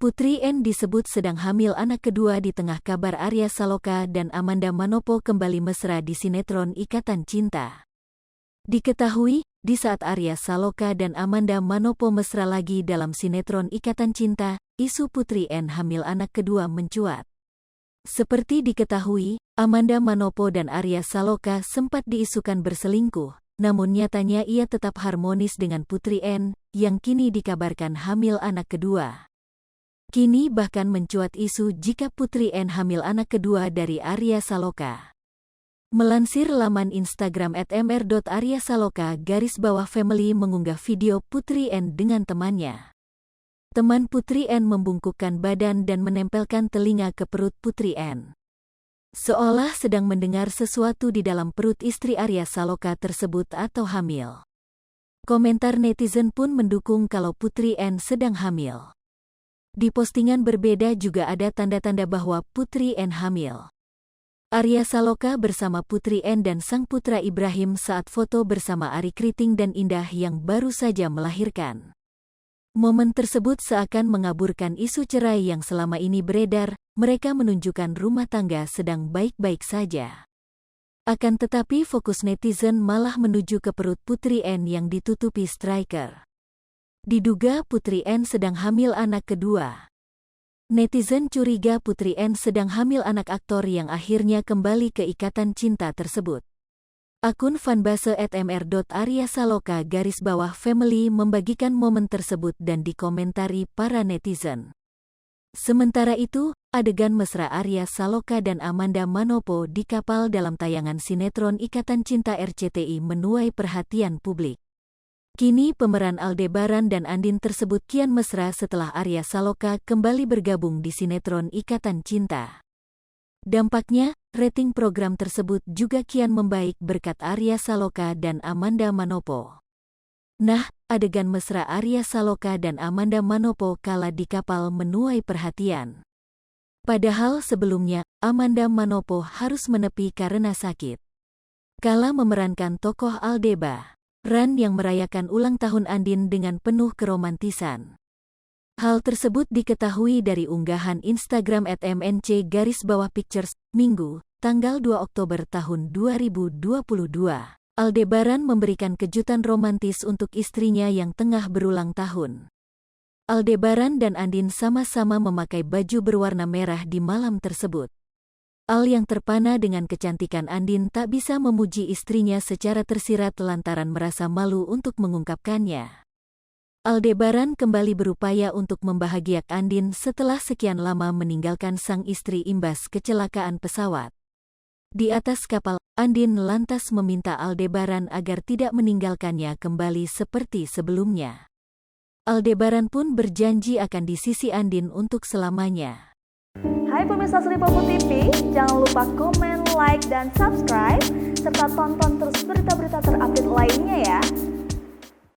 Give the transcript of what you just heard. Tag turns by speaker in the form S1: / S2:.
S1: Putri N disebut sedang hamil anak kedua di tengah kabar Arya Saloka dan Amanda Manopo kembali mesra di sinetron Ikatan Cinta. Diketahui, di saat Arya Saloka dan Amanda Manopo mesra lagi dalam sinetron Ikatan Cinta, isu Putri N hamil anak kedua mencuat. Seperti diketahui, Amanda Manopo dan Arya Saloka sempat diisukan berselingkuh, namun nyatanya ia tetap harmonis dengan Putri N, yang kini dikabarkan hamil anak kedua. Kini bahkan mencuat isu jika Putri N hamil anak kedua dari Arya Saloka. Melansir laman Instagram @mr.aryasaloka_family mengunggah video Putri N dengan temannya. Teman Putri N membungkukkan badan dan menempelkan telinga ke perut Putri N, seolah sedang mendengar sesuatu di dalam perut istri Arya Saloka tersebut atau hamil. Komentar netizen pun mendukung kalau Putri N sedang hamil. Di postingan berbeda juga ada tanda-tanda bahwa Putri N hamil. Arya Saloka bersama Putri N dan sang putra Ibrahim saat foto bersama Ari Kriting dan Indah yang baru saja melahirkan. Momen tersebut seakan mengaburkan isu cerai yang selama ini beredar, mereka menunjukkan rumah tangga sedang baik-baik saja. Akan tetapi fokus netizen malah menuju ke perut Putri N yang ditutupi striker. Diduga Putri N sedang hamil anak kedua. Netizen curiga Putri N sedang hamil anak aktor yang akhirnya kembali ke Ikatan Cinta tersebut. Akun fanbase @mr.aryasaloka_family membagikan momen tersebut dan dikomentari para netizen. Sementara itu, adegan mesra Arya Saloka dan Amanda Manopo di kapal dalam tayangan sinetron Ikatan Cinta RCTI menuai perhatian publik. Kini pemeran Aldebaran dan Andin tersebut kian mesra setelah Arya Saloka kembali bergabung di sinetron Ikatan Cinta. Dampaknya, rating program tersebut juga kian membaik berkat Arya Saloka dan Amanda Manopo. Nah, adegan mesra Arya Saloka dan Amanda Manopo kala di kapal menuai perhatian. Padahal sebelumnya, Amanda Manopo harus menepi karena sakit. Kala memerankan tokoh Aldebaran yang merayakan ulang tahun Andin dengan penuh keromantisan. Hal tersebut diketahui dari unggahan Instagram @mnc_pictures, Minggu, tanggal 2 Oktober tahun 2022. Aldebaran memberikan kejutan romantis untuk istrinya yang tengah berulang tahun. Aldebaran dan Andin sama-sama memakai baju berwarna merah di malam tersebut. Al yang terpana dengan kecantikan Andin tak bisa memuji istrinya secara tersirat lantaran merasa malu untuk mengungkapkannya. Aldebaran kembali berupaya untuk membahagiakan Andin setelah sekian lama meninggalkan sang istri imbas kecelakaan pesawat. Di atas kapal, Andin lantas meminta Aldebaran agar tidak meninggalkannya kembali seperti sebelumnya. Aldebaran pun berjanji akan di sisi Andin untuk selamanya.
S2: Hai pemirsa Sri Popo TV, jangan lupa komen, like, dan subscribe, serta tonton terus berita-berita terupdate lainnya ya.